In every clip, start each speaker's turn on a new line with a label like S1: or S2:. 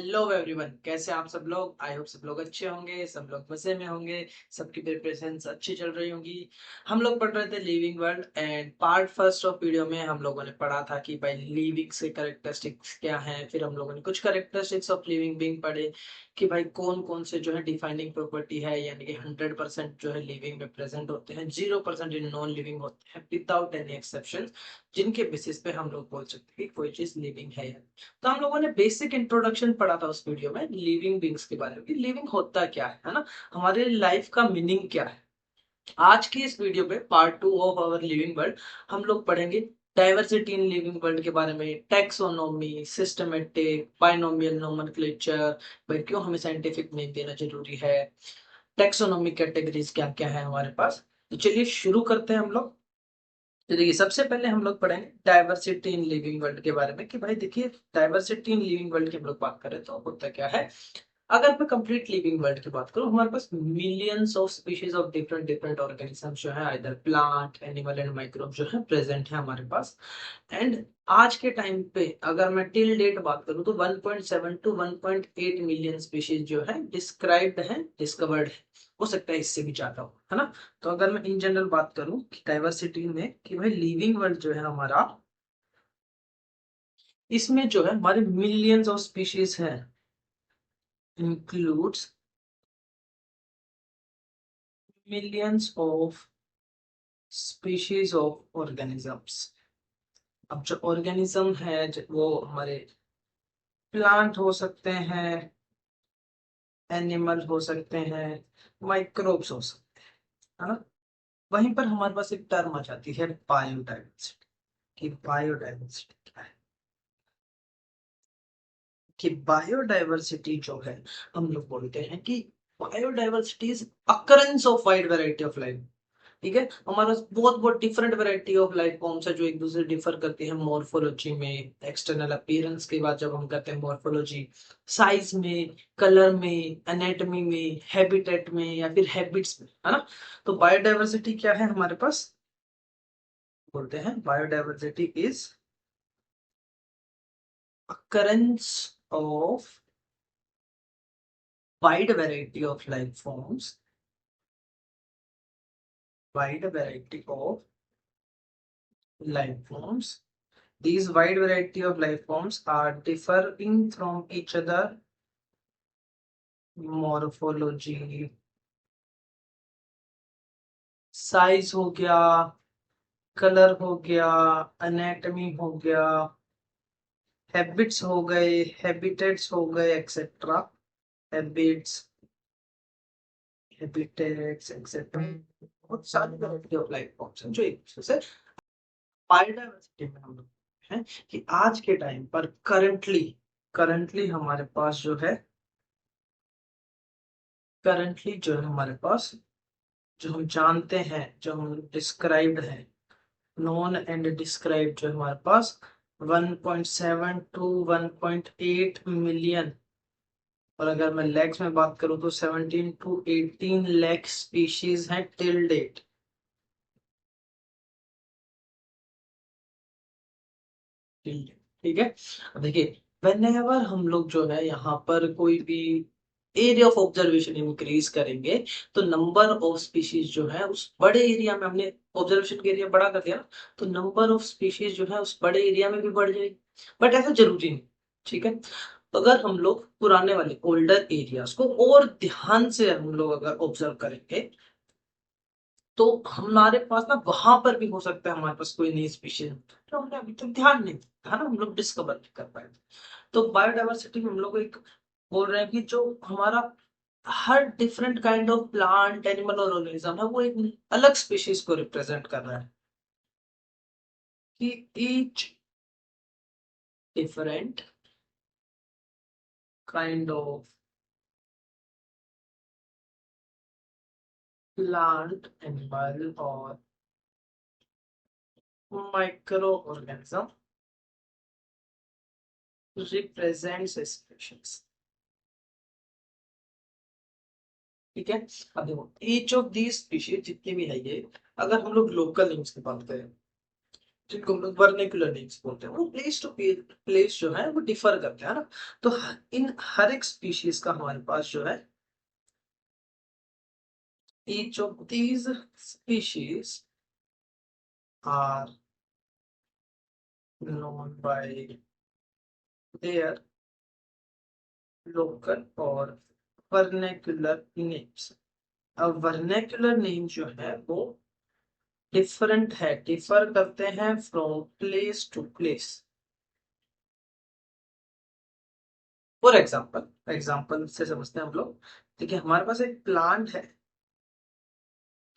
S1: Hello everyone, कैसे हैं आप सब लोग। आई होप सब लोग अच्छे होंगे, सब लोग मजे में होंगे, सबकी प्रिपरेशंस अच्छी चल रही होंगी। हम लोग पढ़ रहे थे living world and part first of video में हम लोगों ने पढ़ा था कि भाई लिविंग से कैरेक्टरिस्टिक्स क्या हैं। फिर हम लोगों ने कुछ कैरेक्टरिस्टिक्स ऑफ लिविंग बीइंग पढ़े कि भाई कौन कौन से जो है डिफाइनिंग प्रॉपर्टी है, यानी कि 100% जो है लिविंग में प्रेजेंट होते हैं, 0% इन नॉन लिविंग होते हैं विदाउट एनी एक्सेप्शन, जिनके बेसिस पे हम लोग बोल सकते हैं कि कोई चीज लिविंग है। तो हम लोगों ने बेसिक इंट्रोडक्शन पढ़ा था उस वीडियो में लिविंग बींग्स के बारे में कि लिविंग होता क्या है ना, हमारे लाइफ का मीनिंग क्या है। आज की इस वीडियो में part 2 of our living world हम लोग पढ़ेंगे डाइवर्सिटी इन लिविंग वर्ल्ड के बारे में, टेक्सोनोमी, सिस्टमेटिक, बाइनोमियल नोमेनक्लेचर, भाई क्यों हमें साइंटिफिक नेम देना जरूरी है, टेक्सोनोमी कैटेगरीज क्या क्या है हमारे पास। तो चलिए शुरू करते हैं हम लोग। तो देखिए सबसे पहले हम लोग पढ़ेंगे डाइवर्सिटी इन लिविंग वर्ल्ड के बारे में कि भाई देखिए डाइवर्सिटी इन लिविंग वर्ल्ड की हम लोग बात करें तो होता क्या है। अगर मैं कंप्लीट लिविंग वर्ल्ड की बात करूं, हमारे पास millions of species of different different organism जो है, either plant, animal and microbe जो है प्रेजेंट है हमारे पास। एंड आज के टाइम पे अगर मैं टिल डेट बात करूं तो 1.7 टू 1.8 मिलियन स्पीशीज जो है डिस्क्राइब्ड है, डिस्कवर्ड है। हो सकता है इससे भी ज्यादा हो, है ना। तो अगर मैं इन जनरल बात करूं कि डाइवर्सिटी में कि भाई लिविंग वर्ल्ड जो है हमारा, इसमें जो है हमारे मिलियंस ऑफ स्पीशीज है, includes millions of species of organisms. अब जो ऑर्गेनिज्म है वो हमारे प्लांट हो सकते हैं, एनिमल हो सकते हैं, माइक्रोब्स हो सकते हैं, है ना। वहीं पर हमारे पास एक टर्म आ जाती है बायोडाइवर्सिटी। कि बायोडाइवर्सिटी क्या है, कि बायोडाइवर्सिटी जो है हम लोग बोलते हैं कि biodiversity is occurrence of wide variety of life. ठीक है, हमारे पास बहुत बहुत different variety of life forms है जो एक दूसरे डिफर करती है मॉर्फोलॉजी में, एक्सटर्नल अपीयरेंस के बाद जब हम करते हैं मॉर्फोलॉजी, साइज में, कलर में, एनाटॉमी में, हैबिटेट में या फिर हैबिट्स में, है ना। तो बायोडाइवर्सिटी क्या है हमारे पास, बोलते हैं biodiversity is occurrence of wide variety of life forms, wide variety of life forms. These wide variety of life forms are differing from each other, morphology, size हो गया, कलर हो गया, एनाटॉमी हो गया, हैबिट्स हो गए, हैबिटेट्स हो गए, एक्सेट्रा, हैबिट्स, हैबिटेट्स एक्सेट्रा। बहुत सारी वैरायटी ऑफ लाइफ फॉर्म्स हैं जो एक दूसरे से बायोडाइवर्सिटी में हम लोग हैं कि आज के टाइम पर करंटली हमारे पास जो है, करंटली जो है हमारे पास, जो हम जानते हैं, जो हम डिस्क्राइब्ड है, नोन एंड डिस्क्राइब्ड जो हमारे पास 1.7 टू 1.8 मिलियन, और अगर मैं लैक्स में बात करूं तो 17 टू 18 लाख स्पीशीज हैं टिल डेट। ठीक है। अब देखिए वेनेवर हम लोग जो है यहाँ पर कोई भी एरिया ऑफ ऑब्जर्वेशन इंक्रीज करेंगे तो नंबर ऑफ स्पीशीज जो है उस बड़े एरिया में, हमने ऑब्जर्वेशन का एरिया बड़ा कर दिया ना, तो नंबर ऑफ स्पीशीज जो है उस बड़े एरिया में भी बढ़ जाएगी। बट ऐसा जरूरी नहीं। ठीक है, तो अगर हम लोग पुराने वाले ओल्डर एरियाज को और ध्यान से हम लोग अगर ऑब्जर्व करेंगे तो हमारे पास ना वहां पर भी हो सकता है हमारे पास कोई नई स्पीशीज तो हमने अभी तक ध्यान नहीं दिया, है ना, हम लोग डिस्कवर नहीं कर पाए। तो बायोडाइवर्सिटी में हम लोग एक बोल रहे हैं कि जो हमारा हर different kind of plant, animal और ऑर्गेनिज्म है वो एक अलग स्पीशीज को रिप्रेजेंट कर रहा है, कि each different kind of plant, animal और माइक्रो ऑर्गेनिज्म रिप्रेजेंट्स स्पीशीज। ठीक है, अब देखो ईच ऑफ दीज स्पीशीज जितनी भी है ये, अगर हम लोग लोकल नेम्स की बात करें जिनको हम लोग वर्निकुलर नेम्स बोलते हैं, वो प्लेस टू प्लेस जो है वो डिफर करते हैं ना। तो इन हर एक स्पीशीज का हमारे पास जो है, each of these species are known by their local और vernacular names। अब वर्नेकुलर नेम जो है वो डिफरेंट है, डिफर करते हैं from place to place. For example, example से समझते हैं हम लोग। देखिए हमारे पास एक प्लांट है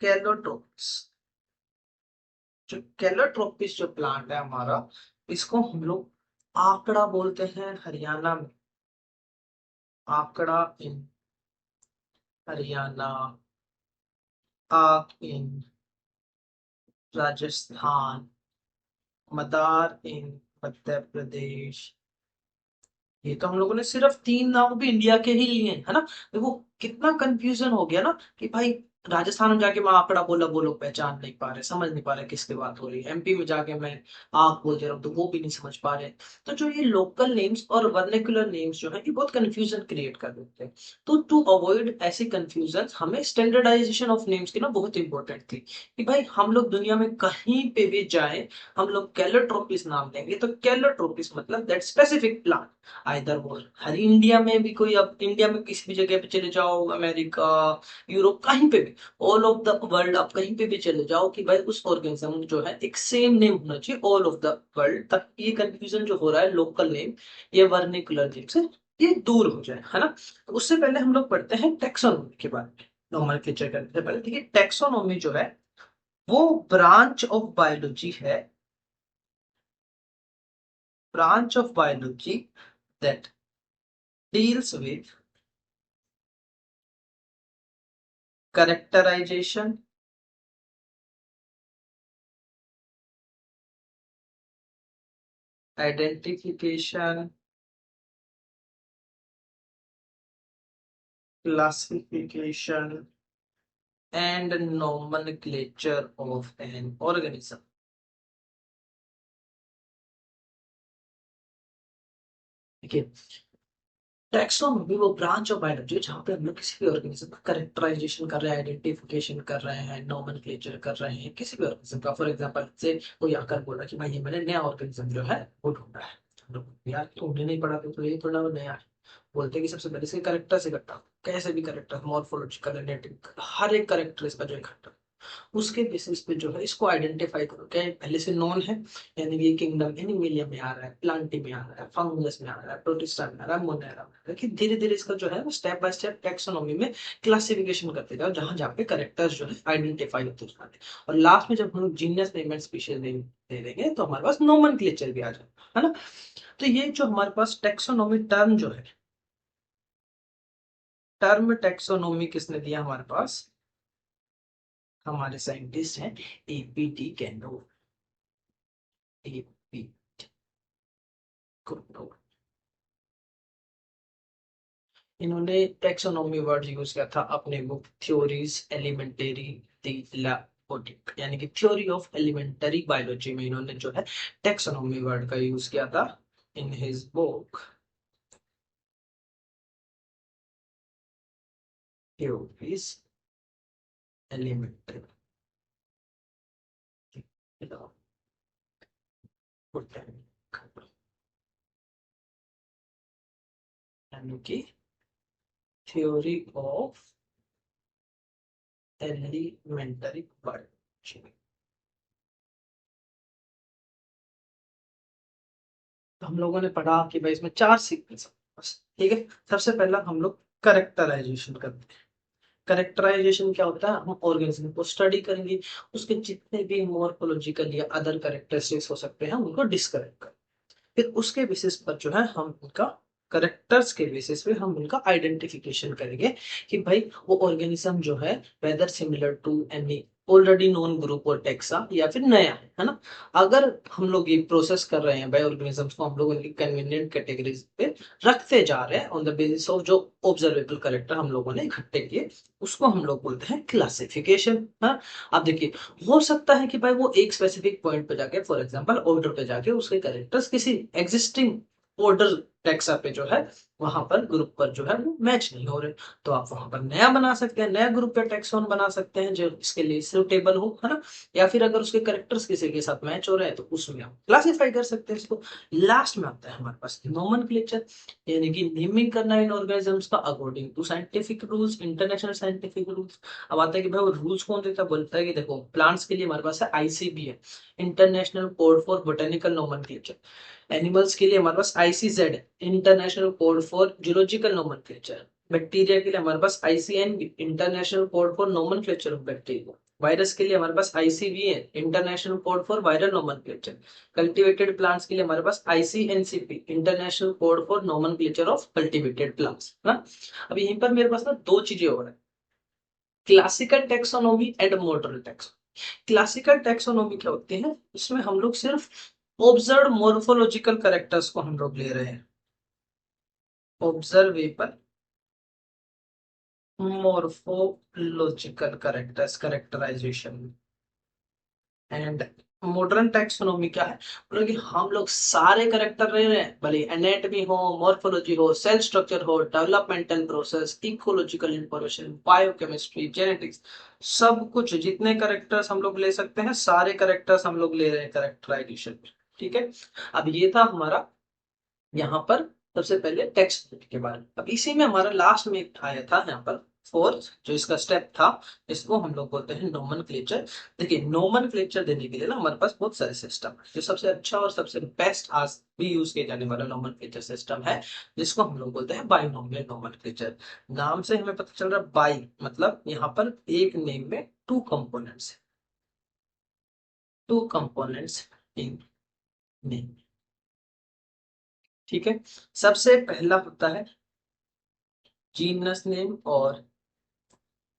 S1: कैलोट्रोपिस। जो कैलोट्रोपिस जो प्लांट है हमारा, इसको हम लोग आकड़ा बोलते हैं हरियाणा में। आकड़ा इन हरियाणा, आक इन राजस्थान, मदार इन मध्य प्रदेश। ये तो हम लोगों ने सिर्फ 3 नाम भी इंडिया के ही लिए हैं, है ना। देखो कितना कंफ्यूजन हो गया ना कि भाई राजस्थान में जाके मैं आंकड़ा बोला, वो लोग पहचान नहीं पा रहे, समझ नहीं पा रहे किसकी बात हो रही है। एमपी में जाके मैं आग बोल दे रहा हूँ तो वो भी नहीं समझ पा रहे। तो जो ये लोकल नेम्स और वर्निकुलर नेम्स जो है ये बहुत कंफ्यूजन क्रिएट कर देते हैं। तो टू अवॉइड ऐसे कंफ्यूजन हमें स्टैंडर्डाइजेशन ऑफ नेम्स की ना बहुत इंपॉर्टेंट थी कि भाई हम लोग दुनिया में कहीं पे भी जाए, हम लोग कैलोट्रोपिस नाम लेंगे तो कैलोट्रोपिस मतलब दैट स्पेसिफिक प्लांट। आइदर वो हर इंडिया में भी कोई, अब इंडिया में किसी भी जगह पे चले जाओ, अमेरिका, यूरोप, कहीं पे भी, ऑल ऑफ द वर्ल्ड आप कहीं पे भी चले जाओ कि भाई उस ऑर्गेनिज्म जो है एक सेम नेम होना चाहिए ऑल ऑफ द वर्ल्ड, तक ये कंफ्यूजन जो हो रहा है लोकल नेम ये वर्निकुलर नेम से ये दूर हो जाए, है ना। तो उससे पहले हम लोग पढ़ते हैं टेक्सोनोमी के बारे में। नोमेनक्लेचर करने से पहले देखिए टेक्सोनोमी जो है वो ब्रांच ऑफ बायोलॉजी है, branch of biology that deals with characterization, identification, classification and nomenclature of an organism। देखिए टैक्सोनॉमी वो ब्रांच ऑफ बायोलॉजी जहाँ पे हम लोग किसी भी ऑर्गेनिज्म का करेक्टराइजेशन कर रहे हैं, आइडेंटिफिकेशन कर रहे हैं, नोमेनक्लेचर कर रहे हैं किसी भी ऑर्गेनिज्म का। फॉर एग्जांपल से कोई आकर बोला कि भाई ये मैंने नया ऑर्गेनिज्म जो है वो ढूंढा है, हम लोग यार तुमने नहीं पढ़ा तो ये थोड़ा नया है। बोलते हैं कि सबसे पहले इसके करेक्टर से इकट्ठा, कैसे भी करेक्टर, मॉर्फोलॉजिकल, जेनेटिक, हर एक करेक्टर इसका जो इकट्ठा, उसके बेसिस पे जो है इसको आइडेंटिफाई करो क्या ये पहले से नोन है। यानी ये किंगडम एनिमेलिया में आ रहा है, प्लांटी में आ रहा है, फंगस में आ रहा है, प्रोटिस्टा में आ रहा है, मोनेरा में आ रहा है, कि धीरे धीरे इसका जो है वो स्टेप बाय स्टेप टेक्सोनॉमी में क्लासिफिकेशन करते जाओ, जहां जहाँ पे करेक्टर्स जो है आइडेंटिफाई होते जाते हैं। और लास्ट में जब हम लोग genus name and species name दे देंगे तो हमारे पास नोमेनक्लेचर भी आ जाएगा, है ना। तो ये जो हमारे पास टेक्सोनॉमी टर्म जो है, टर्म टेक्सोनॉमी किसने दिया हमारे पास, हमारे साइंटिस्ट हैं एपीटी कैनो, एपी कैनो। इन्होंने टेक्सोनॉमी वर्ड यूज किया था अपने बुक थ्योरीज एलिमेंटरी थेलापोटिक, यानी कि थ्योरी ऑफ एलिमेंटरी बायोलॉजी में इन्होंने जो है टेक्सोनॉमी वर्ड का यूज किया था in his book theories elementary यानी कि थ्योरी ऑफ एलिमेंटरी बायोलॉजी। तो हम लोगों ने पढ़ा कि भाई इसमें 4 सीक्वेंस, ठीक है। सबसे पहला हम लोग करेक्टराइजेशन करते हैं। करेक्टराइजेशन क्या होता है, हम ऑर्गेनिज्म को स्टडी करेंगे, उसके जितने भी मॉर्फोलॉजिकल या अदर करेक्टरिस्टिक्स हो सकते हैं उनको डिस्करेक्ट करें। फिर उसके बेसिस पर जो है हम उनका करेक्टर्स के बेसिस पे हम उनका आइडेंटिफिकेशन करेंगे कि भाई वो ऑर्गेनिज्म जो है whether similar to any already known group और टैक्सा या फिर नया है ना। अगर हम लोग ये प्रोसेस कर रहे हैं बाय ऑर्गेनिजम्स को, हम लोग उनकी कन्वीनियंट कैटेगरीज पे रखते जा रहे हैं ऑन द बेसिस ऑफ जो ऑब्जर्वेबल करेक्टर हम लोगों ने इकट्ठे किए, उसको हम लोग बोलते हैं क्लासिफिकेशन। हाँ, अब देखिए, हो सकता है कि भाई वो एक स्पेसिफिक पॉइंट पे जाके, फॉर एग्जांपल ऑर्डर पे जाके उसके करेक्टर्स किसी एग्जिस्टिंग ऑर्डर टैक्सा पे जो है, वहां पर ग्रुप पर जो है वो मैच नहीं हो रहे, तो आप वहां पर नया बना सकते हैं, नया ग्रुप या टैक्सॉन बना सकते हैं जो इसके लिए सुटेबल हो, है ना। या फिर अगर उसके करेक्टर्स किसी के साथ मैच हो रहे हैं तो उसमें हम क्लासिफाई कर सकते हैं इसको। लास्ट में आता है हमारे पास नोमेनक्लेचर, यानी कि नेमिंग करना इन ऑर्गेनिजम्स का according to scientific rules, international scientific rules. अब आता है कि भाई वो रूल्स कौन देता है, बोलता है कि देखो प्लांट्स के लिए हमारे पास है ICB, international code for botanical nomenclature. Animals के लिए हमारे पास ICZ, international code for zoological nomenclature. Bacteria के लिए हमारे पास ICNB, international code for nomenclature of bacteria. Virus के लिए हमारे पास ICVN, international code for viral nomenclature. Cultivated plants के लिए हमारे पास ICNCP, international code for nomenclature of cultivated plants, है ना। अब यहीं पर मेरे पास ना दो चीजें हो रहा है, classical taxonomy and modern taxonomy. Classical taxonomy क्या होती है, इसमें हम लोग सिर्फ ऑब्जर्व मोर्फोलॉजिकल कैरेक्टर्स को हम लोग ले रहे हैं, observable morphological characters, characterisation. And modern taxonomy क्या है, मतलब कि हम लोग सारे करेक्टर ले रहे हैं, भले एनाटॉमी हो, मॉर्फोलॉजी हो, सेल स्ट्रक्चर हो, developmental process, ecological information, biochemistry, genetics, सब कुछ जितने करेक्टर्स हम लोग ले सकते हैं सारे करेक्टर्स हम लोग ले रहे हैं करेक्टराइजेशन में। ठीक है, अब ये था हमारा यहाँ पर सबसे पहले टेक्स्ट के बारे में। अब इसी में हमारा लास्ट में एक आया था यहाँ पर फोर्थ जो इसका स्टेप था, इसको हम लोग बोलते हैं नोमेनक्लेचर। देखिए नोमेनक्लेचर देने के लिए ना हमारे पास बहुत सारे सिस्टम है, जो सबसे अच्छा और सबसे बेस्ट आज भी यूज किए जाने वाला नोमेनक्लेचर सिस्टम है, जिसको हम लोग बोलते हैं बाइनोमियल नोमेनक्लेचर। नाम से हमें पता चल रहा है बाई मतलब यहाँ पर एक नेम में two components, two components in name. ठीक है, सबसे पहला होता है जीनस नेम और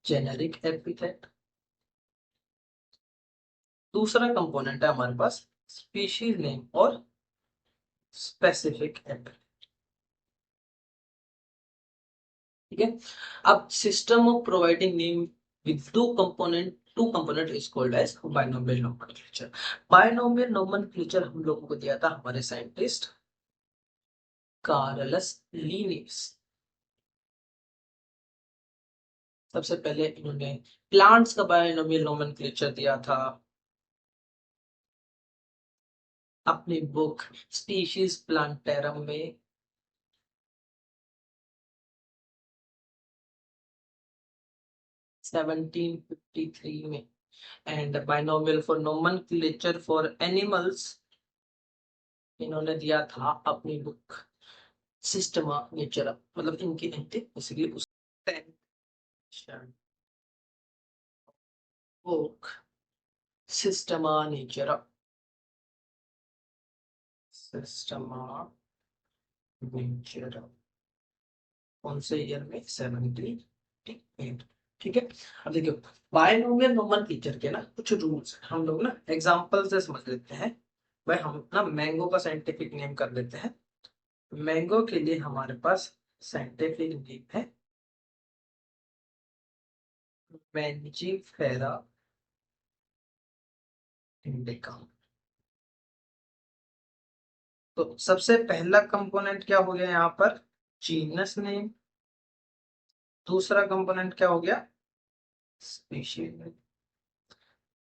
S1: जेनेरिक एपिथेट। दूसरा कंपोनेंट है हमारे पास स्पीशीज नेम और स्पेसिफिक एपिथेट। ठीक है, अब system of providing name with two component is called as binomial nomenclature. Binomial nomenclature हम लोगों को दिया था हमारे साइंटिस्ट कार्लस लिनियस। सबसे पहले इन्होंने प्लांट्स का बाइनोमियल नोमेनक्लेचर दिया था अपनी बुक स्पीशीज प्लांटेरम में। 1753 में। And binomial for nomenclature for animals इन्होंने दिया था अपनी बुक सिस्टमा नेचर, मतलब इनकी बेसिकली उस book Systema nature, Systema nature कौन से ईयर में, 1758। ठीक है, अब देखियो बायनोमियल नोमेनक्लेचर के ना कुछ रूल्स हम लोग ना एग्जांपल से समझ लेते हैं। भाई हम ना मैंगो का साइंटिफिक नेम कर लेते हैं। मैंगो के लिए हमारे पास साइंटिफिक नेम है मैंजीफेरा इंडिका। तो सबसे पहला कंपोनेंट क्या हो गया यहाँ पर, जीनस नेम। दूसरा कंपोनेंट क्या हो गया, स्पीशीज नेम।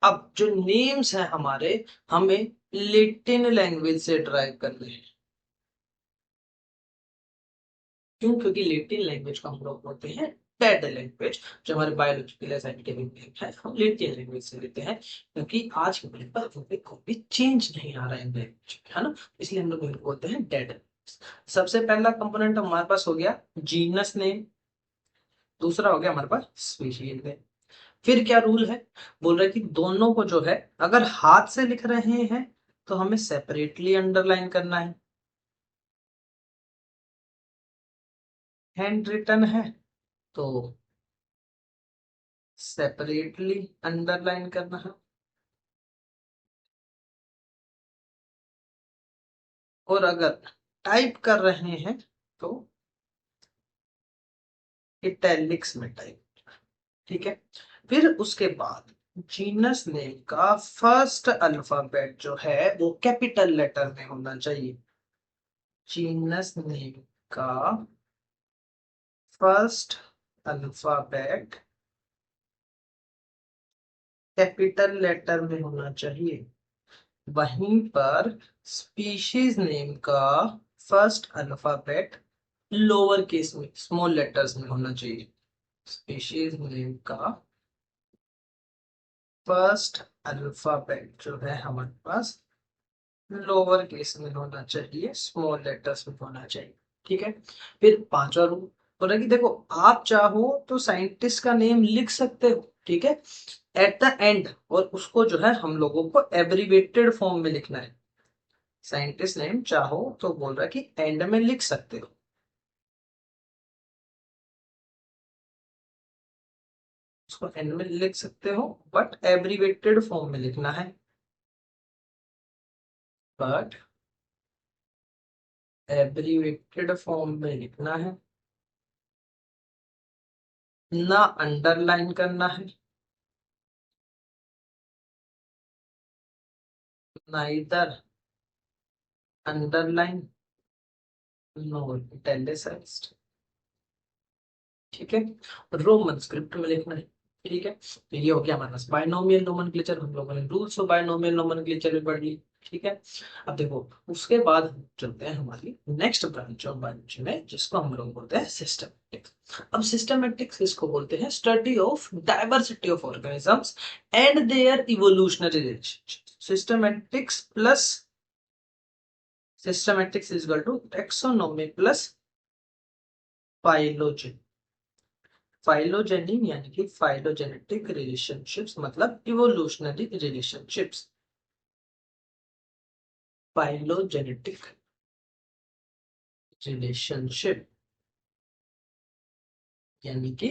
S1: अब जो नेम्स हैं हमारे, हमें लेटिन लैंग्वेज से ड्राइव करने हैं। क्यों, क्योंकि लेटिन लैंग्वेज को हम लोग बोलते हैं डेड लैंग्वेज। जो हमारे बायोलॉजिकल साइंटिफिक नेम है हम लेटिन लैंग्वेज से लेते हैं, क्योंकि आज के टाइम पर कोई चेंज नहीं आ रहा है लैंग्वेज, है ना, इसलिए हम लोग इनको बोलते हैं डेड। सबसे पहला कंपोनेंट हमारे पास हो गया जीनस नेम, दूसरा हो गया हमारे पास स्पीशीज नेम। फिर क्या रूल है, बोल रहे कि दोनों को जो है अगर हाथ से लिख रहे हैं तो हमें सेपरेटली अंडरलाइन करना है, हैंड रिटन है तो सेपरेटली अंडरलाइन करना है। और अगर टाइप कर रहे हैं तो इटैलिक्स में टाइप। ठीक है। फिर उसके बाद जीनस नेम का फर्स्ट अल्फाबेट जो है वो कैपिटल लेटर में होना चाहिए। जीनस नेम का फर्स्ट अल्फाबेट कैपिटल लेटर में होना चाहिए। वहीं पर स्पीशीज नेम का फर्स्ट अल्फाबेट लोअर केस में स्मॉल लेटर्स में होना चाहिए। स्पीशीज नेम का फर्स्ट अल्फाबेट जो है हमारे पास लोअर केस में होना चाहिए, स्मॉल लेटर्स में होना चाहिए। ठीक है। फिर पांचवा रूल बोला कि देखो आप चाहो तो साइंटिस्ट का नेम लिख सकते हो, ठीक है, एट द एंड, और उसको जो है हम लोगों को एब्रीवेटेड फॉर्म में लिखना है। साइंटिस्ट नेम चाहो तो बोल रहा है कि एंड में लिख सकते हो, उसको एंड में लिख सकते हो, बट एब्रीवेटेड फॉर्म में लिखना है। बट एब्रीवेटेड फॉर्म में लिखना है, ना अंडरलाइन करना है, ना इधर अंडरलाइन, नो इटैलिसाइज्ड। ठीक है। रोमन स्क्रिप्ट में लिखना है। ठीक है। तो ये हो गया हमारे पास बायनोमियल नोमेनक्लेचर, हम लोगों ने रूल्स ऑफ बायनोमियल नोमेनक्लेचर भी पढ़ ली। ठीक है। अब देखो उसके बाद हम चलते हैं हमारी नेक्स्ट ब्रांच ऑफ बायोलॉजी में, जिसको हम लोग बोलते हैं सिस्टमैटिक्स। अब सिस्टमैटिक्स किसको बोलते हैं? Study of diversity of organisms and their evolutionary relationship. Systematics plus systematics is equal to taxonomy plus phylogeny. Phylogeny यानी कि फाइलोजेनेटिक रिलेशनशिप्स मतलब इवोल्यूशनरी रिलेशनशिप्स। फाइलोजेनेटिक रिलेशनशिप यानी कि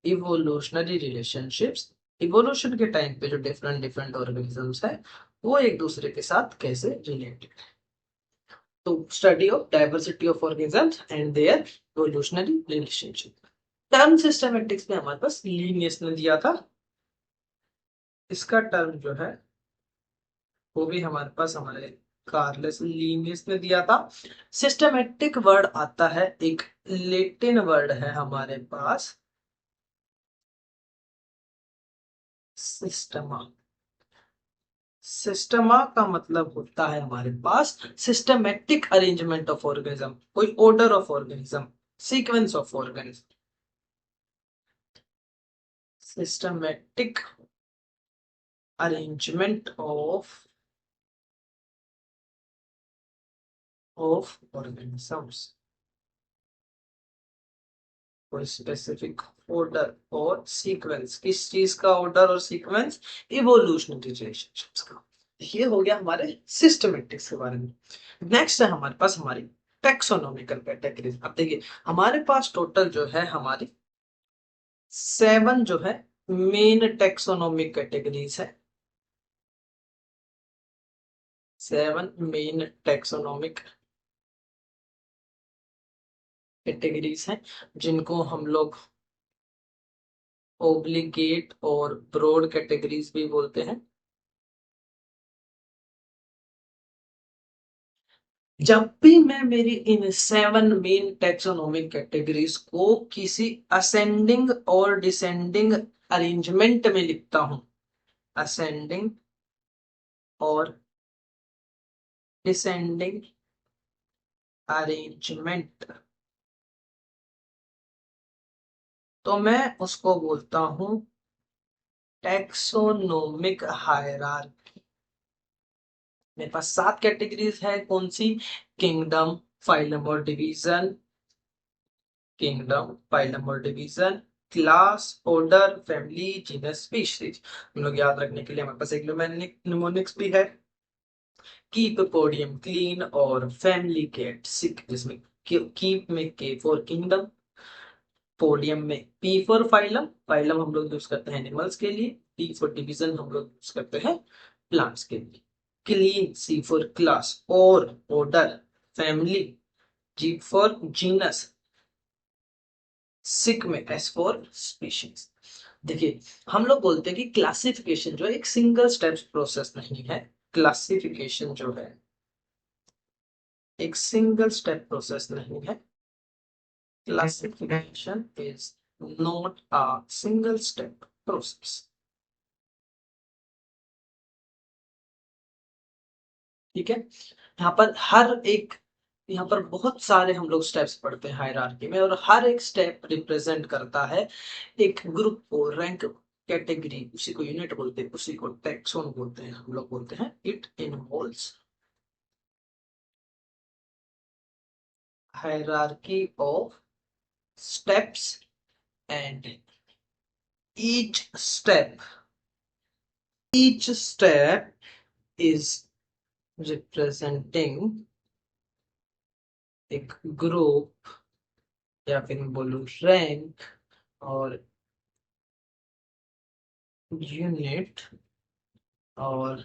S1: इवोल्यूशनरी रिलेशनशिप्स। इवोल्यूशन के टाइम पे जो डिफरेंट डिफरेंट ऑर्गेनिजम्स है वो एक दूसरे के साथ कैसे रिलेटेड है। तो study of diversity of organisms and their evolutionary relationship. Term systematics में हमारे पास लीनियस ने दिया था। इसका टर्म जो है वो भी हमारे पास हमारे कार्लेस लीनियस ने दिया था। सिस्टमैटिक वर्ड आता है, एक लेटिन वर्ड है हमारे पास, सिस्टमा। सिस्टमा का मतलब होता है हमारे पास सिस्टमैटिक अरेंजमेंट ऑफ ऑर्गेनिज्म, कोई order of organism, sequence of organism. Systematic arrangement of organisms, कोई स्पेसिफिक ऑर्डर और सीक्वेंस। किस चीज का ऑर्डर और सीक्वेंस? इवोल्यूशनरी रिलेशनशिप्स का। ये हो गया हमारे सिस्टमेटिक्स के बारे में। नेक्स्ट है हमारे पास हमारी टेक्सोनॉमिकल कैटेगरीज। अब देखिए हमारे पास टोटल जो है हमारी 7 जो है मेन टेक्सोनॉमिक कैटेगरीज है। 7 मेन टेक्सोनॉमिक कैटेगरीज हैं, जिनको हम लोग ओब्लिगेट और ब्रॉड कैटेगरीज भी बोलते हैं। जब भी मैं मेरी इन 7 मेन टेक्सोनोमिक कैटेगरीज को किसी असेंडिंग और डिसेंडिंग अरेंजमेंट में लिखता हूं, असेंडिंग और डिसेंडिंग अरेंजमेंट, तो मैं उसको बोलता हूं टेक्सोनोमिक हायरार्की। मेरे पास 7 कैटेगरीज है, कौन सी? किंगडम, फाइलम और डिवीजन, किंगडम, फाइलम और division, class, order, family, genus, species. हम लोग याद रखने के लिए हमारे पास एक निमोनिक्स भी है, कीप पोडियम क्लीन और फैमिली कैट सिक, जिसमें कीप में के फॉर किंगडम, पोडियम में पी फॉर फाइलम, फाइलम हम लोग यूज करते हैं एनिमल्स के लिए, डी फॉर डिवीजन हम लोग यूज करते हैं प्लांट्स के लिए, क्लीन सी फॉर क्लास और order family, G for genus, सिक में एस फॉर स्पीशीज। देखिए हम लोग बोलते हैं कि क्लासिफिकेशन जो है एक सिंगल स्टेप प्रोसेस नहीं है, क्लासिफिकेशन जो है एक सिंगल स्टेप प्रोसेस नहीं है, classification is not a single step process. ठीक है, यहाँ पर हर एक, यहाँ पर बहुत सारे हम लोग स्टेप्स पढ़ते हैं हायरार्की में, और हर एक स्टेप रिप्रेजेंट करता है एक ग्रुप को, रैंक, कैटेगरी, उसी को यूनिट बोलते हैं, उसी को टैक्सोन बोलते हैं, हम लोग बोलते हैं it involves hierarchy of steps and each step each step is representing एक ग्रुप, या फिर मैं बोलूं रैंक और यूनिट और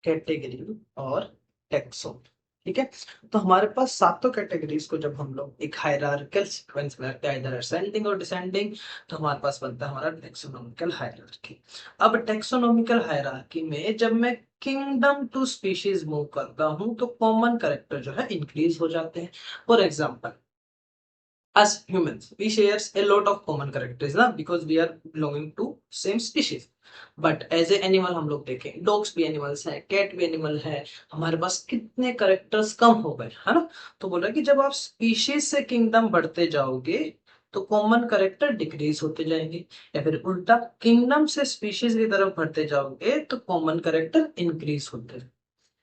S1: कैटेगरी और टैक्सोन। ठीक है, तो हमारे पास सातों कैटेगरीज को जब हम लोग एक हायरार्किकल सीक्वेंस में रखते हैं, इधर असेंडिंग और डिसेंडिंग, तो हमारे पास बनता है हमारा टैक्सोनॉमिकल हायरार्की। अब टैक्सोनॉमिकल हायरार्की में जब मैं किंगडम टू स्पीशीज मूव करता हूं तो कॉमन कैरेक्टर जो है इंक्रीज हो जाते हैं। For example, as humans we shares a lot of common characters ना, because we are belonging to same species, but as a animal हम लोग देखें, डॉग्स भी एनिमल्स हैं, कैट भी एनिमल है, हमारे पास कितने करेक्टर्स कम हो गए है ना। तो बोला कि जब आप स्पीशीज से किंगडम बढ़ते जाओगे तो कॉमन करेक्टर डिक्रीज होते जाएंगे, या फिर उल्टा किंगडम से स्पीशीज की तरफ बढ़ते जाओगे तो कॉमन करेक्टर इंक्रीज होते हैं।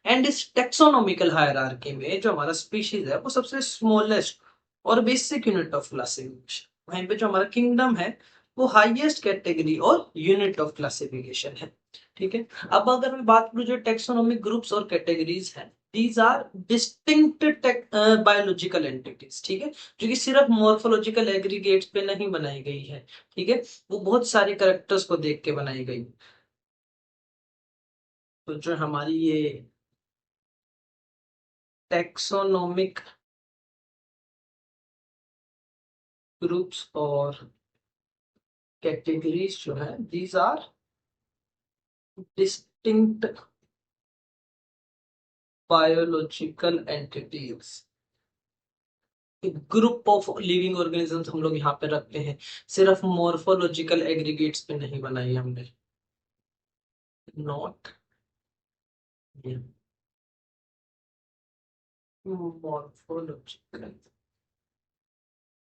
S1: एंड इस टेक्सोनॉमिकल हायरार्की में जो हमारा स्पीशीज है वो सबसे स्मॉलेस्ट और बेसिक यूनिट ऑफ क्लासिफिकेशन, वहीं पे जो हमारा किंगडम है वो हाईएस्ट कैटेगरी और यूनिट ऑफ क्लासिफिकेशन है। ठीक है, अब अगर मैं बात करूं जो टेक्सोनॉमिक ग्रुप्स और कैटेगरीज हैं, these are distinct biological entities. ठीक है, जो कि सिर्फ मॉर्फोलॉजिकल एग्रीगेट्स पे नहीं बनाई गई है, ठीक है, वो बहुत सारे करेक्टर्स को देख के बनाई गई। तो जो हमारी ये टेक्सोनोमिक ग्रुप्स और कैटेगरीज जो है, these are distinct biological entities, group of living organisms हम लोग यहाँ पे रखते हैं, सिर्फ मॉर्फोलॉजिकल एग्रीगेट्स पे नहीं बनाई हमने, not morphological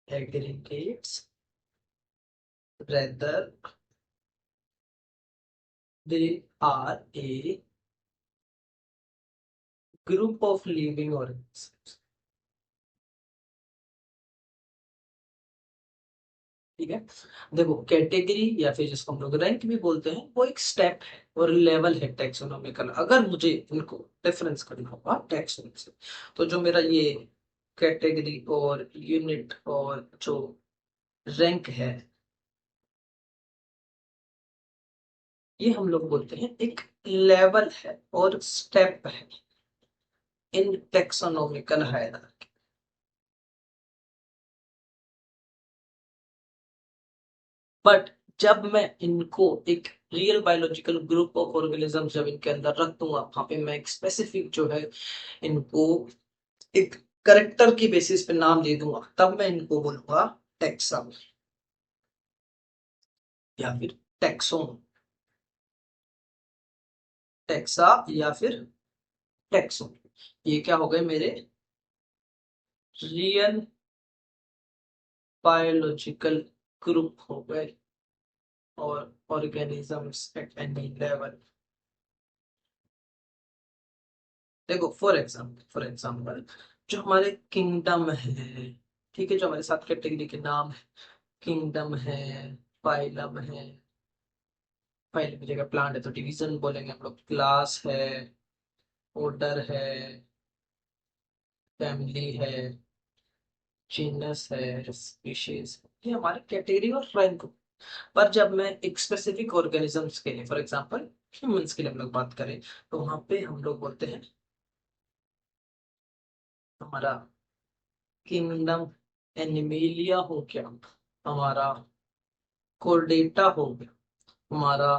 S1: aggregates, rather they are a group of living organisms। ठीक है, देखो कैटेगरी या फिर जिसको हम लोग रैंक भी बोलते हैं वो एक स्टेप है और लेवल है टैक्सोनॉमिकल। अगर मुझे इनको डिफरेंस करना होगा टैक्सोनॉमी से, तो जो मेरा ये कैटेगरी और यूनिट और जो रैंक है, ये हम लोग बोलते हैं एक लेवल है और स्टेप है इन टैक्सोनॉमिकल हायरार्की। बट जब मैं इनको एक real biological group of organism जब इनके अंदर रख दूंगा, वहां पे मैं एक स्पेसिफिक जो है इनको एक करेक्टर की बेसिस पे नाम दे दूंगा, तब मैं इनको बोलूंगा टेक्सा या फिर टेक्सोन, टेक्सा या फिर टेक्सोन। ये क्या हो गए मेरे रियल बायोलॉजिकल ग्रुप हो गए और ऑर्गेनिजम्स एट एनी लेवल। देखो फॉर एग्जाम्पल जो हमारे किंगडम है, ठीक है, जो हमारे सात कैटेगरी के नाम है, किंगडम है, फाइलम है, फाइलम की जगह प्लांट है तो डिवीजन बोलेंगे हम लोग, क्लास है, ऑर्डर है, फैमिली है, जीनस है, स्पीशीज, ये हमारे कैटेगरी और रैंक। पर जब मैं एक स्पेसिफिक ऑर्गेनिजम्स के लिए, फॉर एग्जांपल ह्यूमंस के लिए हम लोग बात करें, तो वहां पे हम लोग बोलते हैं हमारा किंगडम एनिमेलिया हो गया, हमारा कोर्डेटा हो गया, हमारा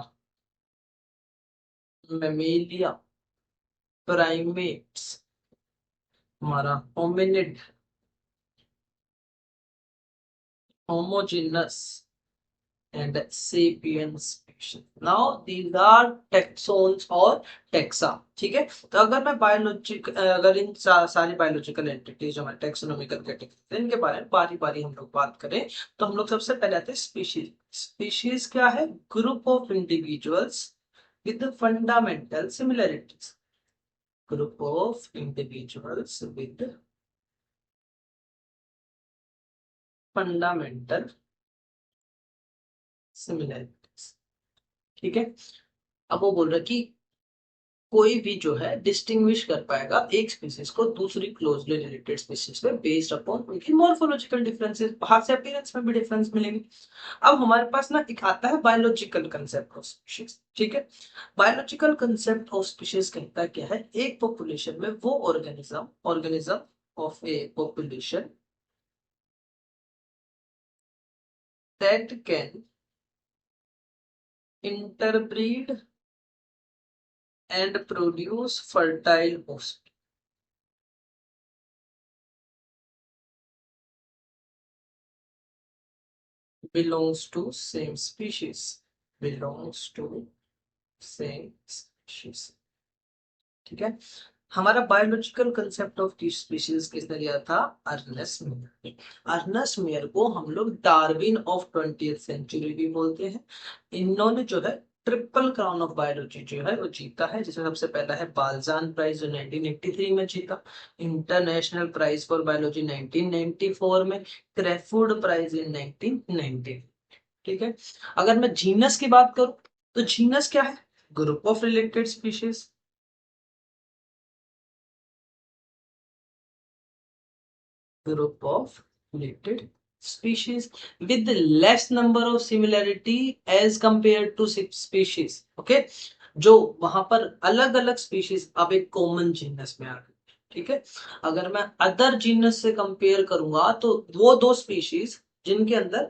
S1: मेमेलिया, प्राइमेट्स, हमारा hominid, homogeneous and sapiens species. Now these are taxons और taxa. ठीक है, तो अगर मैं अगर इन सारी बायोलॉजिकल एंटिटीज जो हमारे टेक्सोनॉमिकल कैटेगरी इनके बारे में बारी बारी हम लोग बात करें, तो हम लोग सबसे पहले आते हैं स्पीशीज। स्पीशीज क्या है? Group of individuals with fundamental similarities. Group of individuals with fundamental similarities. ठीक है, अब वो बोल रहा है कि कोई भी जो है डिस्टिंग्विश कर पाएगा एक स्पीसीज को दूसरी क्लोजली रिलेटेड स्पीसीज पे बेस्ड अपॉन उनकी मॉर्फोलॉजिकल डिफरेंसेस, बाहर से अपीयरेंस में भी डिफरेंस मिलेंगे। अब हमारे पास ना एक आता है बायोलॉजिकल कंसेप्ट ऑफ स्पीशीज। ठीक है, बायोलॉजिकल कंसेप्ट ऑफ स्पीशीज कहता है क्या है? एक पॉपुलेशन में वो organism organism of A population that can interbreed and produce fertile offspring belongs to same species, belongs to same species। ठीक है, हमारा बायोलॉजिकल कंसेप्ट ऑफ स्पीशीज किसने दिया था? Ernest mayor. अर्नेस्ट मेयर को हम लोग डार्विन ऑफ 20th सेंचुरी भी बोलते हैं। इन्होंने जो है ट्रिपल क्राउन ऑफ बायोलॉजी जो है वो जीता है, जिसमें सबसे पहला है बाल्जान प्राइज जो 1983 में जीता, इंटरनेशनल प्राइज फॉर बायोलॉजी 1994 में, क्रेफोर्ड प्राइज इन 1990। ठीक है, अगर मैं जीनस की बात करूं, तो जीनस क्या है? Group of related species. Group of related species with less number of similarity as compared to species। okay, जो वहां पर अलग अलग स्पीशीज अब एक कॉमन जीनस में आ गई। ठीक है, अगर मैं अदर जीनस से कंपेयर करूंगा तो वो दो स्पीशीज जिनके अंदर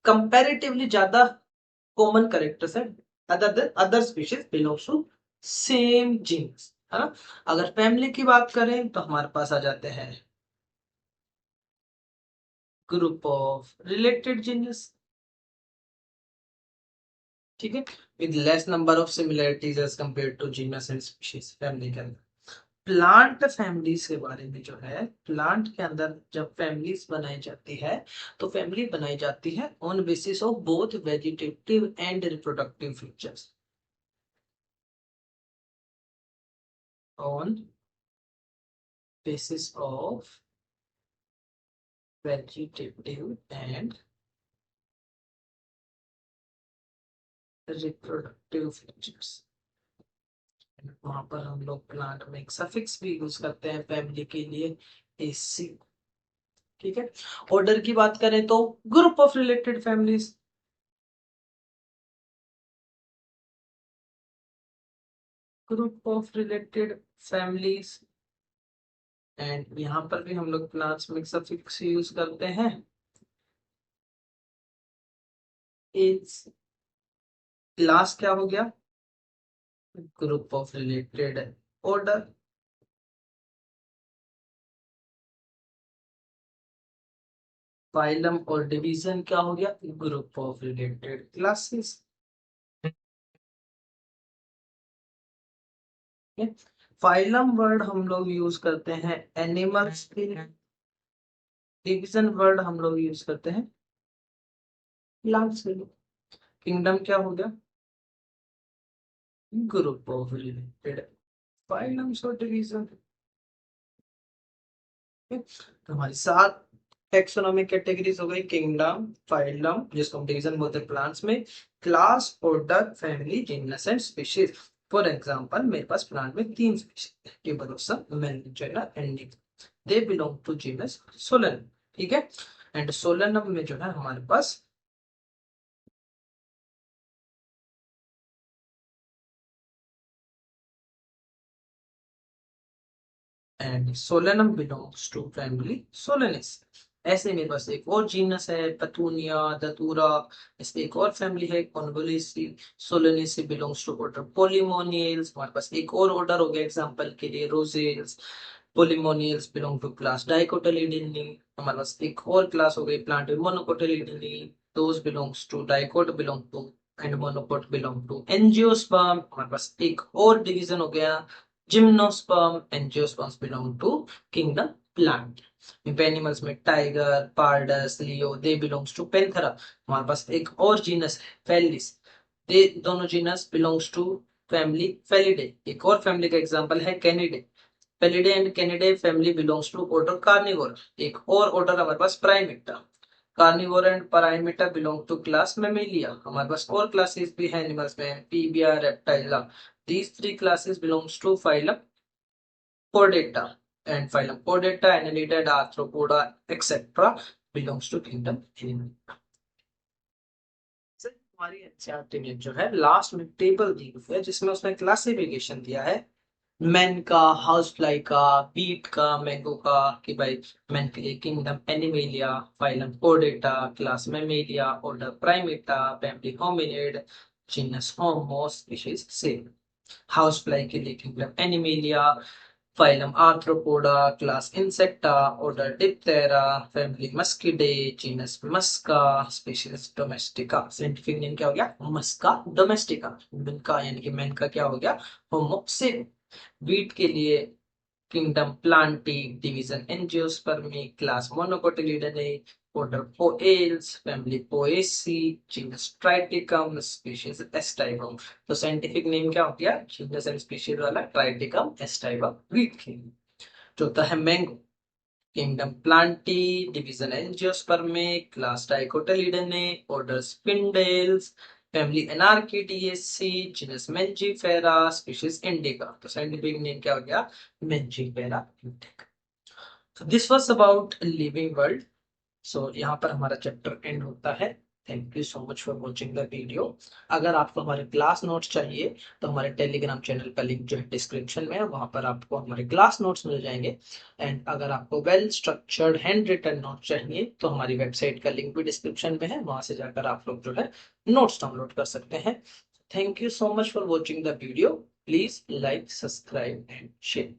S1: कंपैरेटिवली ज्यादा कॉमन कैरेक्टर्स है, other species belongs to same genus, है ना। अगर फैमिली की बात करें तो हमारे पास आ जाते हैं ग्रुप ऑफ रिलेटेड जीनस। ठीक है, with less number of similarities as compare to genus and species. Family के अंदर प्लांट फैमिलीज के बारे में जो है, प्लांट के अंदर जब फैमिलीज बनाई जाती है तो फैमिली बनाई जाती है on basis of both vegetative and reproductive features, on basis of vegetative and reproductive features. वहां पर हम लोग प्लांट में एक सफिक्स भी यूज करते हैं फैमिली के लिए, एसी। ठीक है, ऑर्डर की बात करें तो group of related families, group of related families. And यहाँ पर भी हम लोग प्लांट्स में सफिक्स यूज करते हैं, इज। लास्ट क्या हो गया? Group of related order. Phylum और डिवीजन क्या हो गया? Group of related classes. Phylum word हम लोग यूज करते हैं एनिमल्स के लिए, डिवीजन वर्ड हम लोग यूज करते हैं प्लांट्स के लिए। किंगडम क्या हो गया? ग्रुप ऑफ रिलेटेड फाइलम्स और डिवीजन। तो हमारी 7 टेक्सोनॉमिक कैटेगरीज हो गई, किंगडम, फाइलम जिसको हम डिवीजन बोलते हैं प्लांट्स में, class, order, family, genus and species. For example मेरे पास प्लांट में 3 स्पीशीज है, ट्यूबरोसा, मेलिंगेरा एंड निक। They belong to genus solanum. ठीक है। एंड सोलनम में जो है हमारे पास and solanum belongs to family solanaceae. ऐसे में बस एक और जीनस है पतूनिया दतूरा, इसकी एक और फैमिली है convolvulaceae. Solanaceae belongs to order polemoniales. हमारे पास एक और ऑर्डर हो गया एग्जांपल के लिए rosales. Polemoniales belong to class dicotyledonae. हमारे पास एक और क्लास हो गई plant monocotyledonae, those belongs to dicot belong to and monocot belong to angiosperm. हमारे पास एक और डिवीजन हो गया gymnosperm. Angiosperms belong to kingdom plant. Animals में tiger pardus leo they belongs to panthera. हमारे पास एक और जीनस है फेलिस, दे दोनों genus belongs to family felidae. एक और फैमिली का एग्जांपल है canidae. Felidae and canidae family belongs to order carnivore. एक और ऑर्डर हमारे पास primata. Carnivore and primata belong to class mammalia. हमारे पास और क्लासेस भी है एनिमल्स में पीबिया reptilia. These three classes belongs to phylum Chordata and phylum Chordata, Annelida, Arthropoda, etc. belongs to kingdom Animalia। हमारी एनसीईआरटी ने जो है लास्ट में टेबल दी हुई है जिसमें उसने क्लासिफिकेशन दिया है मैन का, हाउस फ्लाई का, बीट का, मैंगो का, कि भाई मैन के लिए kingdom animalia, phylum chordata, class mammalia, order primata, family hominid, genus homo, species सेम। हाउस फ्लाई के लिए kingdom animalia, phylum arthropoda, class insecta, order diptera, family muscidae, genus musca, species domestica. Scientific name क्या हो गया? Musca domestica. का यानी कि man का क्या हो गया? होमो सेपियन। वीट के लिए kingdom plantae, division angiospermae, class monocotyledonae, order poales, family poaceae, genus triticum, species aestivum. तो साइंटिफिक नेम क्या हो गया? जीनस एंड स्पीशीज वाला ट्राइटिकम एस्टाइबम वीट के लिए। चौथा है mango, kingdom plantae, division angiospermae, class dicotyledonae, order sapindales, family anacardiaceae, genus mangifera, species indica. तो साइंटिफिक नेम क्या हो गया? Mangifera indica. So this was about living world. So यहाँ पर हमारा चैप्टर एंड होता है। Thank you so much for watching the video. अगर आपको हमारे क्लास नोट्स चाहिए तो हमारे टेलीग्राम चैनल का लिंक जो है डिस्क्रिप्शन में है, वहां पर आपको हमारे क्लास नोट्स मिल जाएंगे। एंड अगर आपको well structured hand written note चाहिए तो हमारी वेबसाइट का लिंक भी डिस्क्रिप्शन में है, वहां से जाकर आप लोग जो है नोट्स डाउनलोड कर सकते हैं। Thank you so much for watching the video. Please like subscribe and share.